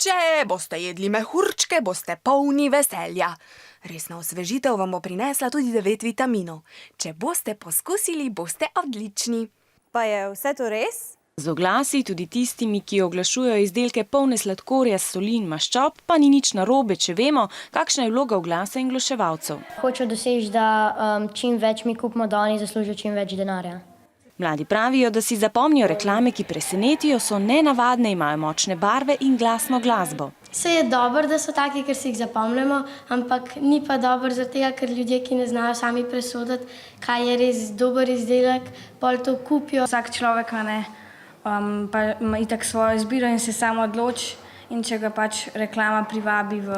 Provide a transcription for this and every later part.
pišče, boste jedli mehurčke, boste polni veselja. Resna osvežitev vam bo prinesla tudi 9 vitaminov. Če boste poskusili, boste odlični. Pa je vse to res? Z oglasi, tudi tistimi, ki oglašujejo izdelke polne sladkorja, soli in maščob, pa ni nič narobe, če vemo, kakšna je vloga oglasa in oglaševalcev. Hočejo doseči, da čim več mi kupimo, da oni zaslužijo čim več denarja. Mladi pravijo, da si zapomnijo reklame, ki presenetijo, so nenavadne, imajo močne barve in glasno glasbo. Se je dobro, da so taki, ker si jih zapomnimo, ampak ni pa dobro zaradi tega, ker ljudje, ki ne znajo sami presoditi, kaj je res dober izdelek, pol to kupijo. Vsak človek pa ima itak svojo izbiro in se samo odloči, in če ga pač reklama privabi v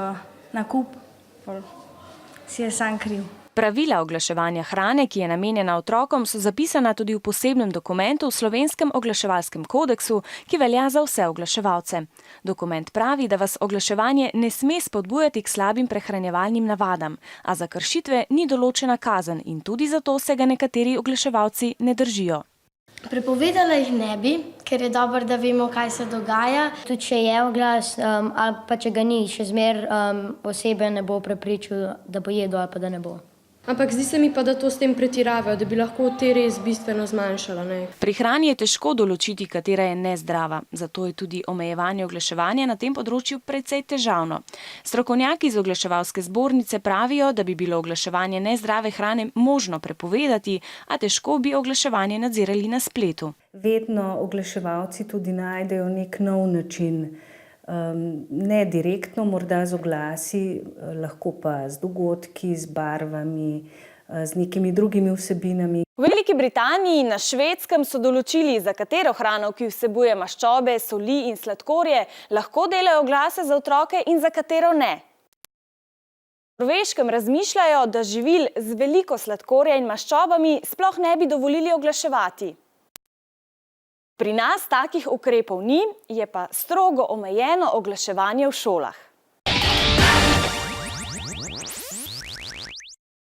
nakup, si je sam kriv. Pravila oglaševanja hrane, ki je namenjena otrokom, so zapisana tudi v posebnem dokumentu v Slovenskem oglaševalskem kodeksu, ki velja za vse oglaševalce. Dokument pravi, da vas oglaševanje ne sme spodbujati k slabim prehranjevalnim navadam, a za kršitve ni določena kazen in tudi zato se ga nekateri oglaševalci ne držijo. Prepovedala jih ne bi, ker je dobro, da vemo, kaj se dogaja. Tudi če je oglas ali pa če ga ni, še zmer osebe ne bo prepričal, da bo jedel ali pa da ne bo. Ampak zdi se mi pa, da to s tem pretiravajo, da bi lahko te res bistveno zmanjšala. Pri hrani je težko določiti, katera je nezdrava, zato je tudi omejevanje oglaševanja na tem področju precej težavno. Strokovnjaki iz oglaševalske zbornice pravijo, da bi bilo oglaševanje nezdrave hrane možno prepovedati, a težko bi oglaševanje nadzirali na spletu. Vedno oglaševalci tudi najdejo nek nov način. Ne direktno, morda z oglasi, lahko pa z dogodki, z barvami, z nekimi drugimi vsebinami. V Veliki Britaniji in na Švedskem so določili, za katero hrano, ki vsebuje maščobe, soli in sladkorje, lahko delajo oglase za otroke in za katero ne. V Norveškem razmišljajo, da živil z veliko sladkorja in maščobami sploh ne bi dovolili oglaševati. Pri nas takih ukrepov ni, je pa strogo omejeno oglaševanje v šolah.